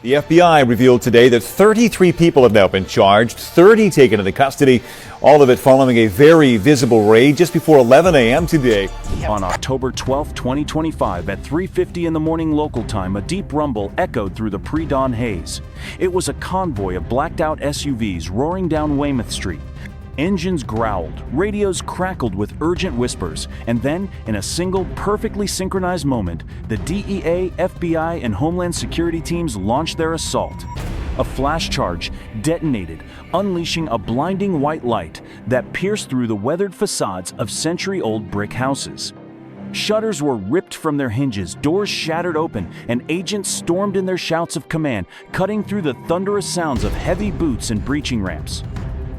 The FBI revealed today that 33 people have now been charged, 30 taken into custody, all of it following a very visible raid just before 11 a.m. today. On October 12, 2025, at 3:50 in the morning local time, a deep rumble echoed through the pre-dawn haze. It was a convoy of blacked-out SUVs roaring down Weymouth Street. Engines growled, radios crackled with urgent whispers, and then, in a single, perfectly synchronized moment, the DEA, FBI, and Homeland Security teams launched their assault. A flash charge detonated, unleashing a blinding white light that pierced through the weathered facades of century-old brick houses. Shutters were ripped from their hinges, doors shattered open, and agents stormed in their shouts of command, cutting through the thunderous sounds of heavy boots and breaching ramps.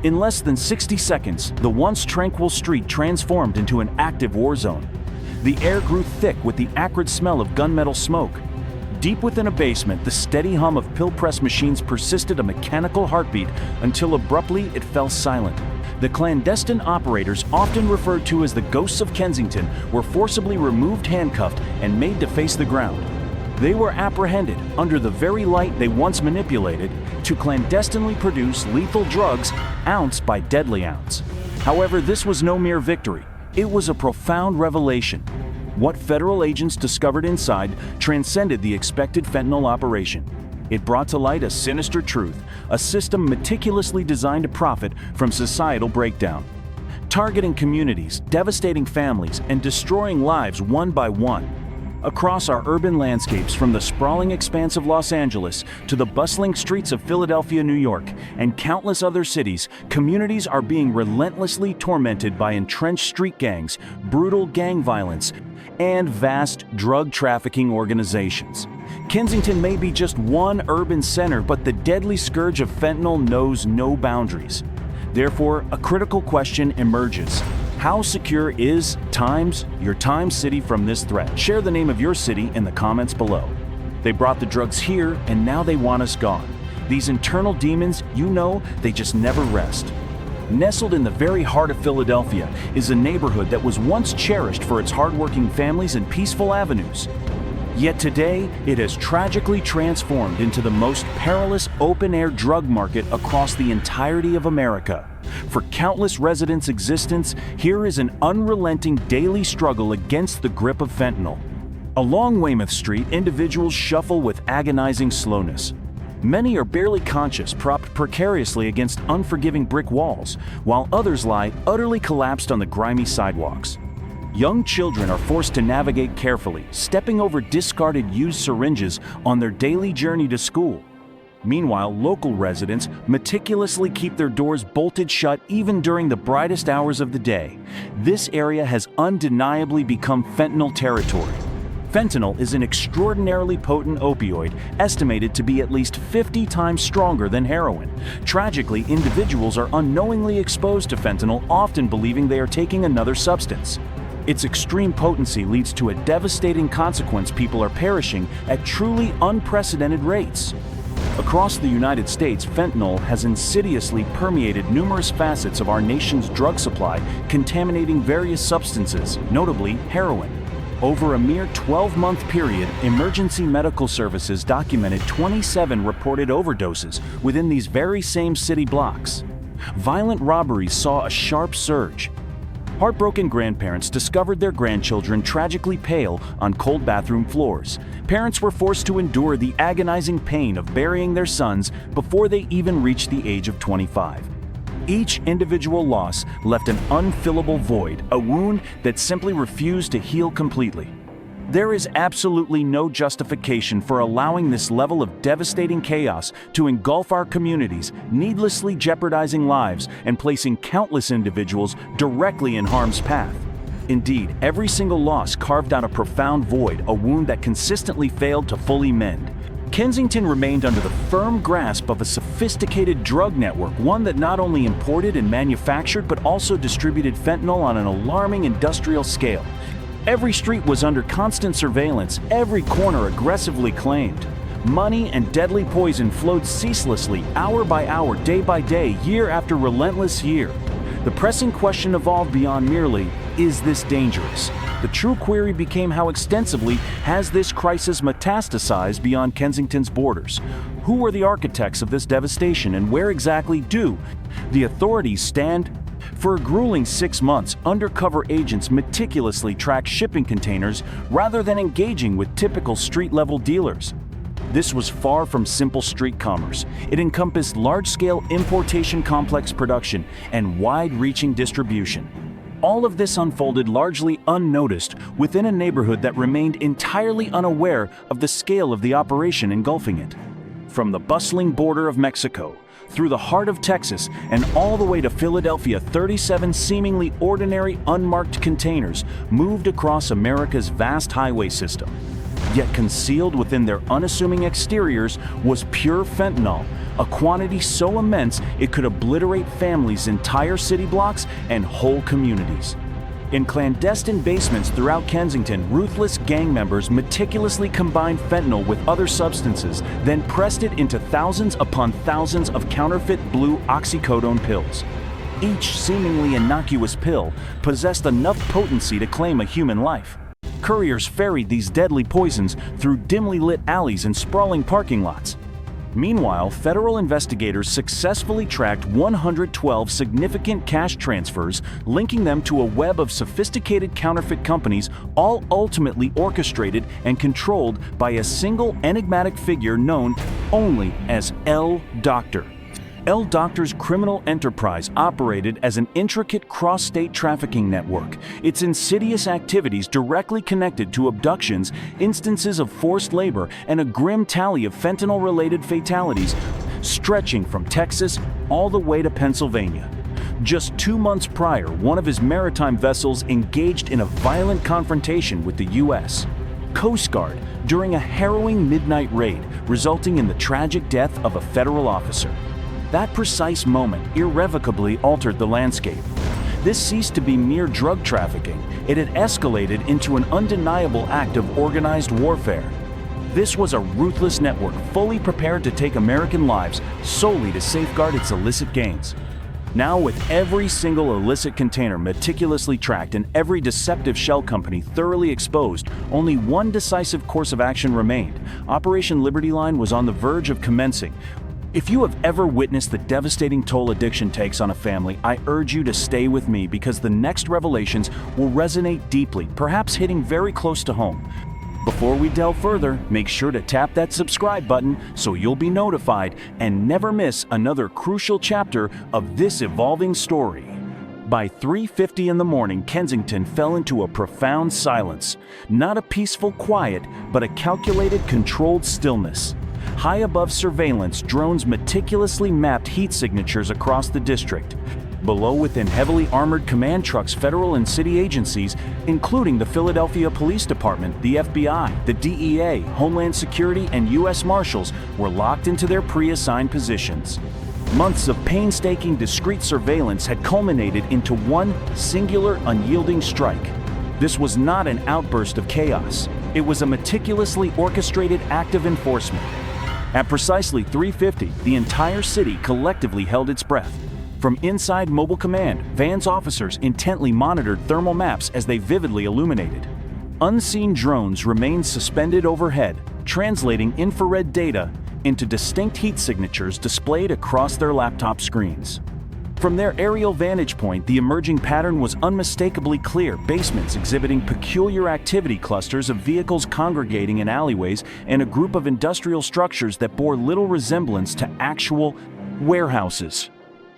In less than 60 seconds, the once tranquil street transformed into an active war zone. The air grew thick with the acrid smell of gunmetal smoke. Deep within a basement, the steady hum of pill press machines persisted a mechanical heartbeat until abruptly it fell silent. The clandestine operators, often referred to as the Ghosts of Kensington, were forcibly removed handcuffed and made to face the ground. They were apprehended under the very light they once manipulated to clandestinely produce lethal drugs ounce by deadly ounce. However, this was no mere victory. It was a profound revelation. What federal agents discovered inside transcended the expected fentanyl operation. It brought to light a sinister truth, a system meticulously designed to profit from societal breakdown, targeting communities, devastating families, and destroying lives one by one. Across our urban landscapes, from the sprawling expanse of Los Angeles to the bustling streets of Philadelphia, New York, and countless other cities, communities are being relentlessly tormented by entrenched street gangs, brutal gang violence, and vast drug trafficking organizations. Kensington may be just one urban center, but the deadly scourge of fentanyl knows no boundaries. Therefore, a critical question emerges. How secure is your Times City from this threat? Share the name of your city in the comments below. They brought the drugs here, and now they want us gone. These internal demons, they just never rest. Nestled in the very heart of Philadelphia is a neighborhood that was once cherished for its hardworking families and peaceful avenues. Yet today, it has tragically transformed into the most perilous open-air drug market across the entirety of America. For countless residents' existence, here is an unrelenting daily struggle against the grip of fentanyl. Along Weymouth Street, individuals shuffle with agonizing slowness. Many are barely conscious, propped precariously against unforgiving brick walls, while others lie utterly collapsed on the grimy sidewalks. Young children are forced to navigate carefully, stepping over discarded used syringes on their daily journey to school. Meanwhile, local residents meticulously keep their doors bolted shut even during the brightest hours of the day. This area has undeniably become fentanyl territory. Fentanyl is an extraordinarily potent opioid, estimated to be at least 50 times stronger than heroin. Tragically, individuals are unknowingly exposed to fentanyl, often believing they are taking another substance. Its extreme potency leads to a devastating consequence: people are perishing at truly unprecedented rates. Across the United States, fentanyl has insidiously permeated numerous facets of our nation's drug supply, contaminating various substances, notably heroin. Over a mere 12-month period, emergency medical services documented 27 reported overdoses within these very same city blocks. Violent robberies saw a sharp surge. Heartbroken grandparents discovered their grandchildren tragically pale on cold bathroom floors. Parents were forced to endure the agonizing pain of burying their sons before they even reached the age of 25. Each individual loss left an unfillable void, a wound that simply refused to heal completely. There is absolutely no justification for allowing this level of devastating chaos to engulf our communities, needlessly jeopardizing lives and placing countless individuals directly in harm's path. Indeed, every single loss carved out a profound void, a wound that consistently failed to fully mend. Kensington remained under the firm grasp of a sophisticated drug network, one that not only imported and manufactured but also distributed fentanyl on an alarming industrial scale. Every street was under constant surveillance, every corner aggressively claimed. Money and deadly poison flowed ceaselessly, hour by hour, day by day, year after relentless year. The pressing question evolved beyond merely, is this dangerous? The true query became how extensively has this crisis metastasized beyond Kensington's borders? Who were the architects of this devastation, and where exactly do the authorities stand? For a grueling 6 months, undercover agents meticulously tracked shipping containers rather than engaging with typical street-level dealers. This was far from simple street commerce. It encompassed large-scale importation complex production and wide-reaching distribution. All of this unfolded largely unnoticed within a neighborhood that remained entirely unaware of the scale of the operation engulfing it. From the bustling border of Mexico, through the heart of Texas, and all the way to Philadelphia, 37 seemingly ordinary, unmarked containers moved across America's vast highway system. Yet concealed within their unassuming exteriors was pure fentanyl, a quantity so immense it could obliterate families' entire city blocks and whole communities. In clandestine basements throughout Kensington, ruthless gang members meticulously combined fentanyl with other substances, then pressed it into thousands upon thousands of counterfeit blue oxycodone pills. Each seemingly innocuous pill possessed enough potency to claim a human life. Couriers ferried these deadly poisons through dimly lit alleys and sprawling parking lots. Meanwhile, federal investigators successfully tracked 112 significant cash transfers, linking them to a web of sophisticated counterfeit companies, all ultimately orchestrated and controlled by a single enigmatic figure known only as L. Doctor. L. Doctor's criminal enterprise operated as an intricate cross-state trafficking network, its insidious activities directly connected to abductions, instances of forced labor, and a grim tally of fentanyl-related fatalities, stretching from Texas all the way to Pennsylvania. Just 2 months prior, one of his maritime vessels engaged in a violent confrontation with the U.S. Coast Guard during a harrowing midnight raid, resulting in the tragic death of a federal officer. That precise moment irrevocably altered the landscape. This ceased to be mere drug trafficking. It had escalated into an undeniable act of organized warfare. This was a ruthless network fully prepared to take American lives solely to safeguard its illicit gains. Now, with every single illicit container meticulously tracked and every deceptive shell company thoroughly exposed, only one decisive course of action remained. Operation Liberty Line was on the verge of commencing. If you have ever witnessed the devastating toll addiction takes on a family, I urge you to stay with me because the next revelations will resonate deeply, perhaps hitting very close to home. Before we delve further, make sure to tap that subscribe button so you'll be notified and never miss another crucial chapter of this evolving story. By 3:50 in the morning, Kensington fell into a profound silence. Not a peaceful quiet, but a calculated, controlled stillness. High above surveillance, drones meticulously mapped heat signatures across the district. Below, within heavily armored command trucks, federal and city agencies, including the Philadelphia Police Department, the FBI, the DEA, Homeland Security, and U.S. Marshals, were locked into their pre-assigned positions. Months of painstaking, discreet surveillance had culminated into one singular, unyielding strike. This was not an outburst of chaos. It was a meticulously orchestrated act of enforcement. At precisely 3:50, the entire city collectively held its breath. From inside Mobile Command, Van's officers intently monitored thermal maps as they vividly illuminated. Unseen drones remained suspended overhead, translating infrared data into distinct heat signatures displayed across their laptop screens. From their aerial vantage point, the emerging pattern was unmistakably clear: basements exhibiting peculiar activity clusters of vehicles congregating in alleyways, and a group of industrial structures that bore little resemblance to actual warehouses.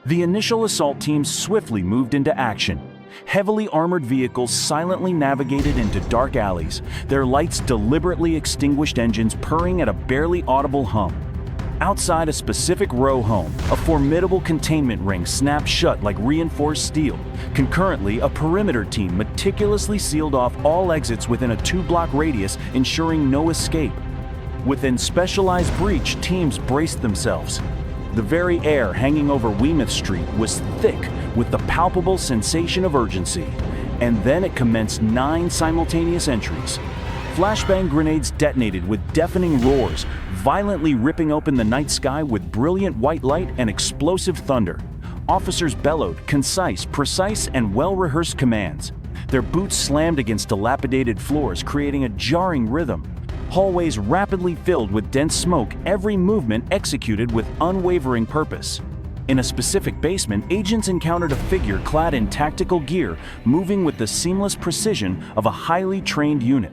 The initial assault teams swiftly moved into action. Heavily armored vehicles silently navigated into dark alleys, their lights deliberately extinguished, engines purring at a barely audible hum. Outside a specific row home, a formidable containment ring snapped shut like reinforced steel. Concurrently, a perimeter team meticulously sealed off all exits within a 2-block radius, ensuring no escape. Within specialized breach, teams braced themselves. The very air hanging over Weymouth Street was thick with the palpable sensation of urgency. And then it commenced 9 simultaneous entries. Flashbang grenades detonated with deafening roars, violently ripping open the night sky with brilliant white light and explosive thunder. Officers bellowed concise, precise, and well-rehearsed commands. Their boots slammed against dilapidated floors, creating a jarring rhythm. Hallways rapidly filled with dense smoke, every movement executed with unwavering purpose. In a specific basement, agents encountered a figure clad in tactical gear, moving with the seamless precision of a highly trained unit.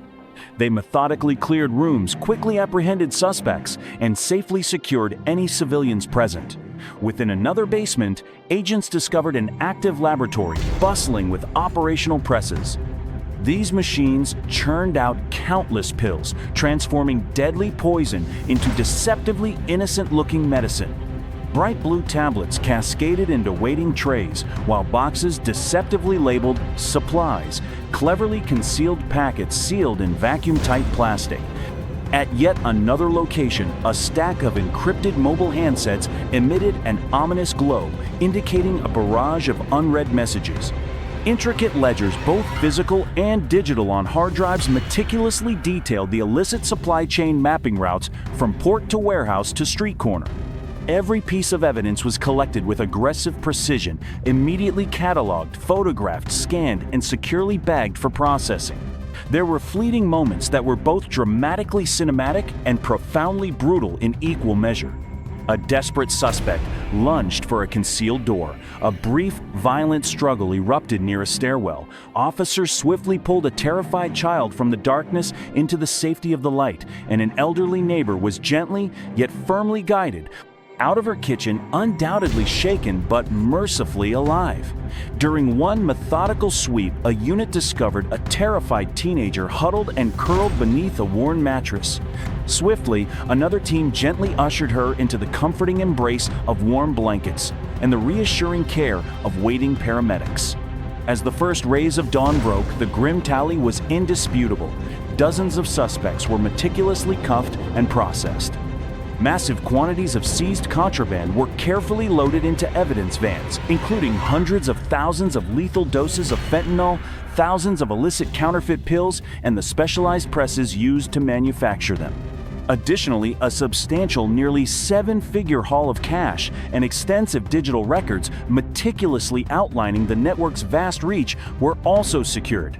They methodically cleared rooms, quickly apprehended suspects, and safely secured any civilians present. Within another basement, agents discovered an active laboratory bustling with operational presses. These machines churned out countless pills, transforming deadly poison into deceptively innocent-looking medicine. Bright blue tablets cascaded into waiting trays, while boxes deceptively labeled supplies, cleverly concealed packets sealed in vacuum-tight plastic. At yet another location, a stack of encrypted mobile handsets emitted an ominous glow, indicating a barrage of unread messages. Intricate ledgers, both physical and digital on hard drives, meticulously detailed the illicit supply chain mapping routes from port to warehouse to street corner. Every piece of evidence was collected with aggressive precision, immediately cataloged, photographed, scanned, and securely bagged for processing. There were fleeting moments that were both dramatically cinematic and profoundly brutal in equal measure. A desperate suspect lunged for a concealed door. A brief, violent struggle erupted near a stairwell. Officers swiftly pulled a terrified child from the darkness into the safety of the light, and an elderly neighbor was gently yet firmly guided out of her kitchen, undoubtedly shaken but mercifully alive. During one methodical sweep, a unit discovered a terrified teenager huddled and curled beneath a worn mattress. Swiftly, another team gently ushered her into the comforting embrace of warm blankets and the reassuring care of waiting paramedics. As the first rays of dawn broke, the grim tally was indisputable. Dozens of suspects were meticulously cuffed and processed. Massive quantities of seized contraband were carefully loaded into evidence vans, including hundreds of thousands of lethal doses of fentanyl, thousands of illicit counterfeit pills, and the specialized presses used to manufacture them. Additionally, a substantial, nearly seven-figure haul of cash and extensive digital records meticulously outlining the network's vast reach were also secured.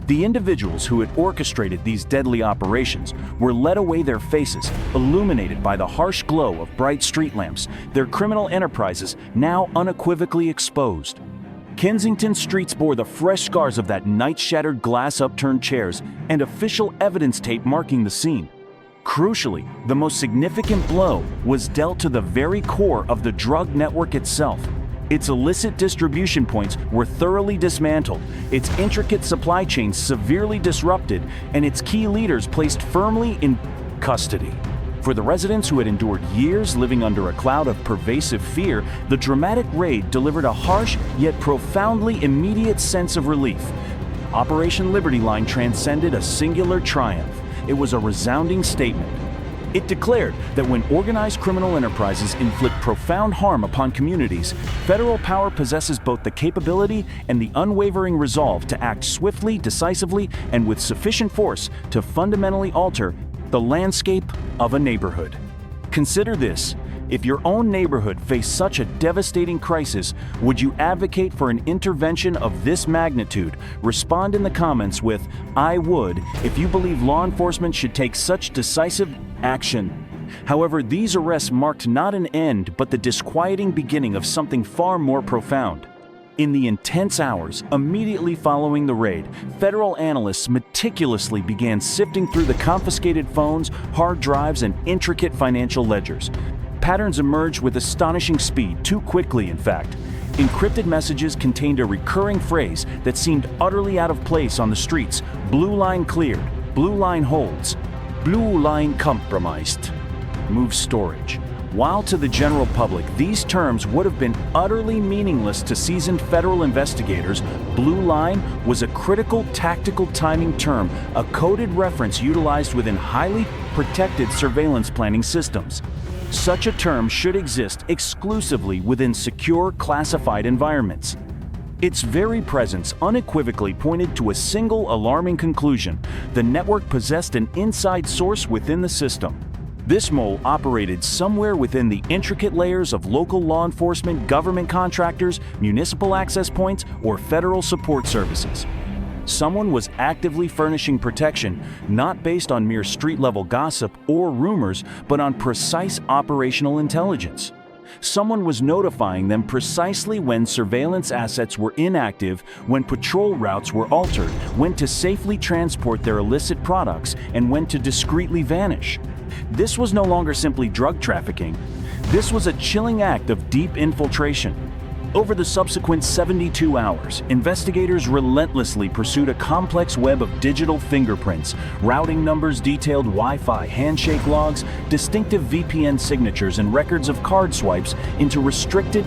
The individuals who had orchestrated these deadly operations were led away, their faces illuminated by the harsh glow of bright street lamps, their criminal enterprises now unequivocally exposed. Kensington streets bore the fresh scars of that night-shattered glass upturned chairs and official evidence tape marking the scene. Crucially, the most significant blow was dealt to the very core of the drug network itself. Its illicit distribution points were thoroughly dismantled, its intricate supply chain severely disrupted, and its key leaders placed firmly in custody. For the residents who had endured years living under a cloud of pervasive fear, the dramatic raid delivered a harsh yet profoundly immediate sense of relief. Operation Liberty Line transcended a singular triumph. It was a resounding statement. It declared that when organized criminal enterprises inflict profound harm upon communities, federal power possesses both the capability and the unwavering resolve to act swiftly, decisively, and with sufficient force to fundamentally alter the landscape of a neighborhood. Consider this. If your own neighborhood faced such a devastating crisis, would you advocate for an intervention of this magnitude? Respond in the comments with "I would" if you believe law enforcement should take such decisive action. However, these arrests marked not an end, but the disquieting beginning of something far more profound. In the intense hours immediately following the raid, federal analysts meticulously began sifting through the confiscated phones, hard drives, and intricate financial ledgers. Patterns emerged with astonishing speed, too quickly in fact. Encrypted messages contained a recurring phrase that seemed utterly out of place on the streets: "Blue line cleared," "Blue line holds," "Blue line compromised," "Move storage." While to the general public these terms would have been utterly meaningless to seasoned federal investigators, blue line was a critical tactical timing term, a coded reference utilized within highly protected surveillance planning systems. Such a term should exist exclusively within secure, classified environments. Its very presence unequivocally pointed to a single alarming conclusion: the network possessed an inside source within the system. This mole operated somewhere within the intricate layers of local law enforcement, government contractors, municipal access points, or federal support services. Someone was actively furnishing protection, not based on mere street-level gossip or rumors, but on precise operational intelligence. Someone was notifying them precisely when surveillance assets were inactive, when patrol routes were altered, when to safely transport their illicit products, and when to discreetly vanish. This was no longer simply drug trafficking. This was a chilling act of deep infiltration. Over the subsequent 72 hours, investigators relentlessly pursued a complex web of digital fingerprints, routing numbers, detailed Wi-Fi handshake logs, distinctive VPN signatures, and records of card swipes into restricted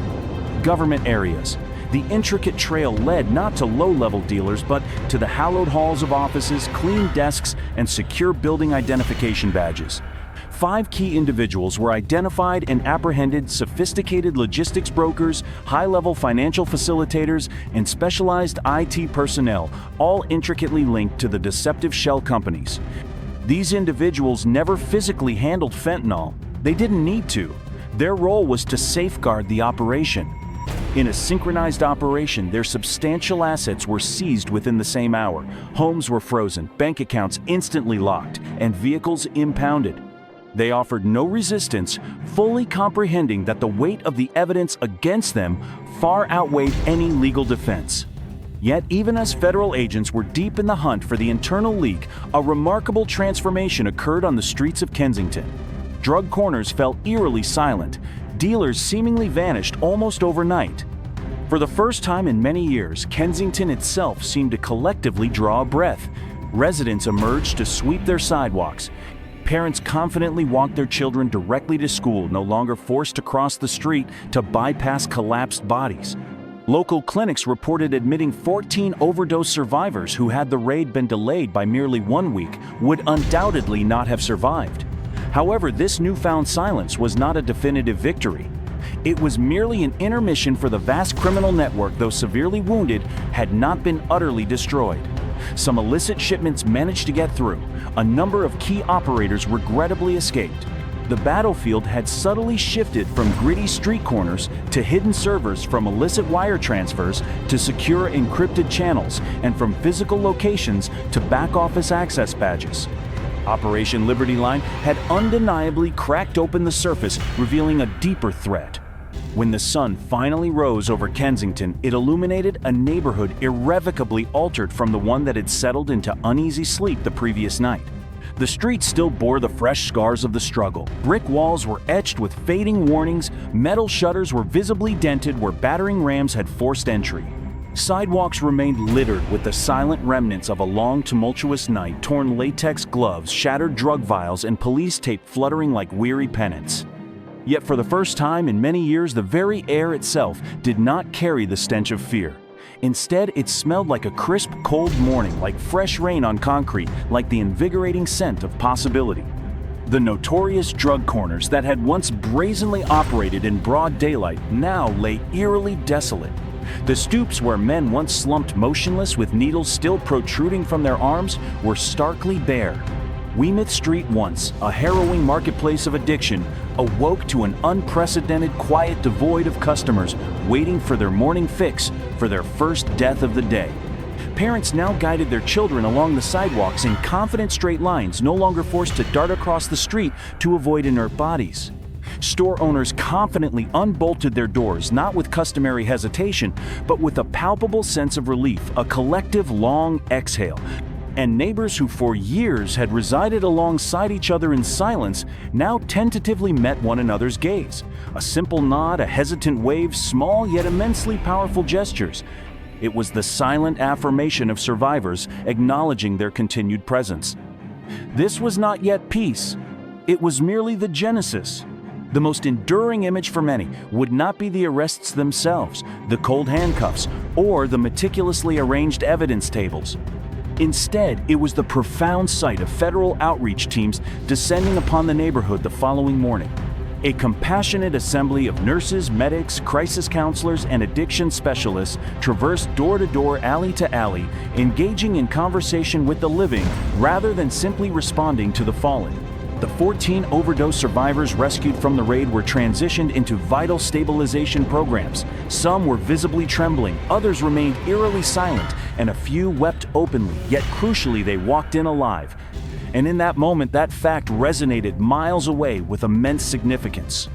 government areas. The intricate trail led not to low-level dealers, but to the hallowed halls of offices, clean desks, and secure building identification badges. 5 key individuals were identified and apprehended: sophisticated logistics brokers, high-level financial facilitators, and specialized IT personnel, all intricately linked to the deceptive shell companies. These individuals never physically handled fentanyl. They didn't need to. Their role was to safeguard the operation. In a synchronized operation, their substantial assets were seized within the same hour. Homes were frozen, bank accounts instantly locked, and vehicles impounded. They offered no resistance, fully comprehending that the weight of the evidence against them far outweighed any legal defense. Yet, even as federal agents were deep in the hunt for the internal leak, a remarkable transformation occurred on the streets of Kensington. Drug corners fell eerily silent. Dealers seemingly vanished almost overnight. For the first time in many years, Kensington itself seemed to collectively draw a breath. Residents emerged to sweep their sidewalks. Parents confidently walked their children directly to school, no longer forced to cross the street to bypass collapsed bodies. Local clinics reported admitting 14 overdose survivors who, had the raid been delayed by merely 1 week, would undoubtedly not have survived. However, this newfound silence was not a definitive victory. It was merely an intermission, for the vast criminal network, though severely wounded, had not been utterly destroyed. Some illicit shipments managed to get through. A number of key operators regrettably escaped. The battlefield had subtly shifted from gritty street corners to hidden servers, from illicit wire transfers to secure encrypted channels, and from physical locations to back-office access badges. Operation Liberty Line had undeniably cracked open the surface, revealing a deeper threat. When the sun finally rose over Kensington, it illuminated a neighborhood irrevocably altered from the one that had settled into uneasy sleep the previous night. The streets still bore the fresh scars of the struggle. Brick walls were etched with fading warnings, metal shutters were visibly dented where battering rams had forced entry. Sidewalks remained littered with the silent remnants of a long, tumultuous night: torn latex gloves, shattered drug vials, and police tape fluttering like weary pennants. Yet for the first time in many years, the very air itself did not carry the stench of fear. Instead, it smelled like a crisp, cold morning, like fresh rain on concrete, like the invigorating scent of possibility. The notorious drug corners that had once brazenly operated in broad daylight now lay eerily desolate. The stoops where men once slumped motionless with needles still protruding from their arms were starkly bare. Weymouth Street, once a harrowing marketplace of addiction, awoke to an unprecedented quiet devoid of customers waiting for their morning fix, for their first death of the day. Parents now guided their children along the sidewalks in confident straight lines, no longer forced to dart across the street to avoid inert bodies. Store owners confidently unbolted their doors, not with customary hesitation, but with a palpable sense of relief, a collective long exhale. And neighbors who for years had resided alongside each other in silence now tentatively met one another's gaze. A simple nod, a hesitant wave, small yet immensely powerful gestures. It was the silent affirmation of survivors, acknowledging their continued presence. This was not yet peace. It was merely the genesis. The most enduring image for many would not be the arrests themselves, the cold handcuffs, or the meticulously arranged evidence tables. Instead, it was the profound sight of federal outreach teams descending upon the neighborhood the following morning. A compassionate assembly of nurses, medics, crisis counselors, and addiction specialists traversed door to door, alley to alley, engaging in conversation with the living rather than simply responding to the fallen. The 14 overdose survivors rescued from the raid were transitioned into vital stabilization programs. Some were visibly trembling, others remained eerily silent, and a few wept openly, yet crucially they walked in alive. And in that moment, that fact resonated miles away with immense significance.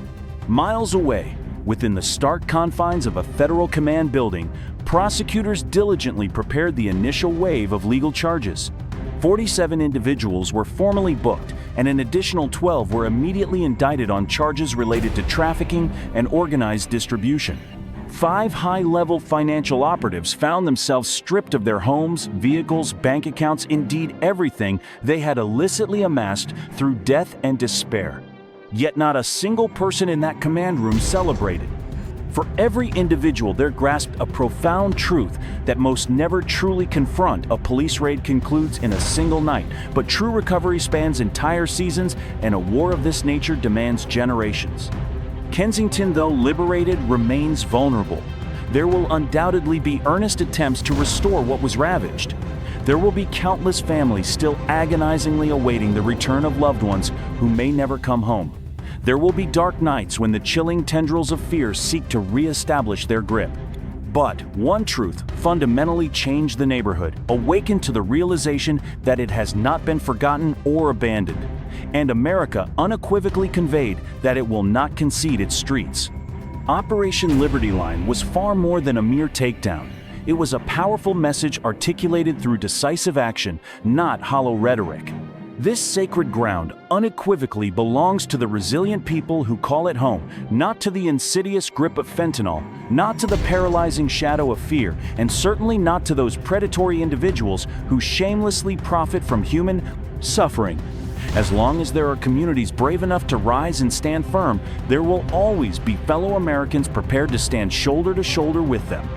Miles away, within the stark confines of a federal command building, prosecutors diligently prepared the initial wave of legal charges. 47 individuals were formally booked, and an additional 12 were immediately indicted on charges related to trafficking and organized distribution. 5 high-level financial operatives found themselves stripped of their homes, vehicles, bank accounts, indeed everything they had illicitly amassed through death and despair. Yet not a single person in that command room celebrated. For every individual, there grasped a profound truth that most never truly confront. A police raid concludes in a single night, but true recovery spans entire seasons, and a war of this nature demands generations. Kensington, though liberated, remains vulnerable. There will undoubtedly be earnest attempts to restore what was ravaged. There will be countless families still agonizingly awaiting the return of loved ones who may never come home. There will be dark nights when the chilling tendrils of fear seek to re-establish their grip. But one truth fundamentally changed the neighborhood, awakened to the realization that it has not been forgotten or abandoned. And America unequivocally conveyed that it will not concede its streets. Operation Liberty Line was far more than a mere takedown. It was a powerful message articulated through decisive action, not hollow rhetoric. This sacred ground unequivocally belongs to the resilient people who call it home, not to the insidious grip of fentanyl, not to the paralyzing shadow of fear, and certainly not to those predatory individuals who shamelessly profit from human suffering. As long as there are communities brave enough to rise and stand firm, there will always be fellow Americans prepared to stand shoulder to shoulder with them.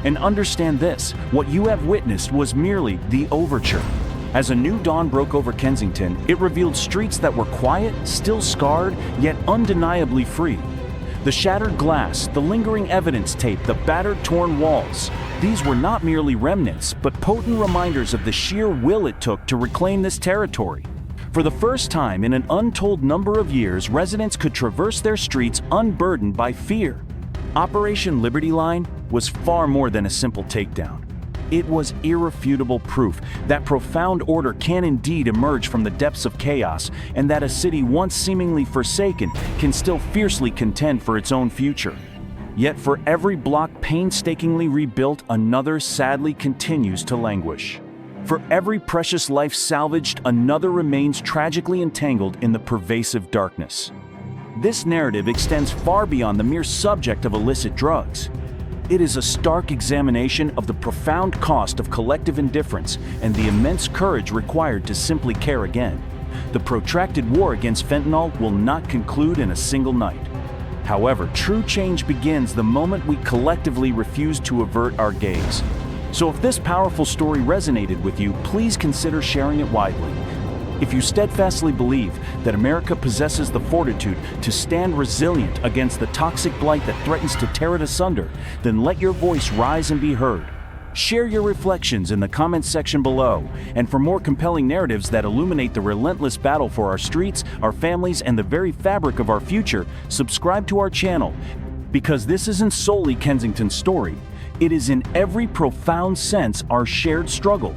And understand this, what you have witnessed was merely the overture. As a new dawn broke over Kensington, it revealed streets that were quiet, still scarred, yet undeniably free. The shattered glass, the lingering evidence tape, the battered, torn walls. These were not merely remnants, but potent reminders of the sheer will it took to reclaim this territory. For the first time in an untold number of years, residents could traverse their streets unburdened by fear. Operation Liberty Line was far more than a simple takedown. It was irrefutable proof that profound order can indeed emerge from the depths of chaos, and that a city once seemingly forsaken can still fiercely contend for its own future. Yet for every block painstakingly rebuilt, another sadly continues to languish. For every precious life salvaged, another remains tragically entangled in the pervasive darkness. This narrative extends far beyond the mere subject of illicit drugs. It is a stark examination of the profound cost of collective indifference and the immense courage required to simply care again. The protracted war against fentanyl will not conclude in a single night. However, true change begins the moment we collectively refuse to avert our gaze. So if this powerful story resonated with you, please consider sharing it widely. If you steadfastly believe that America possesses the fortitude to stand resilient against the toxic blight that threatens to tear it asunder, then let your voice rise and be heard. Share your reflections in the comments section below, and for more compelling narratives that illuminate the relentless battle for our streets, our families, and the very fabric of our future, subscribe to our channel, because this isn't solely Kensington's story. It is in every profound sense our shared struggle.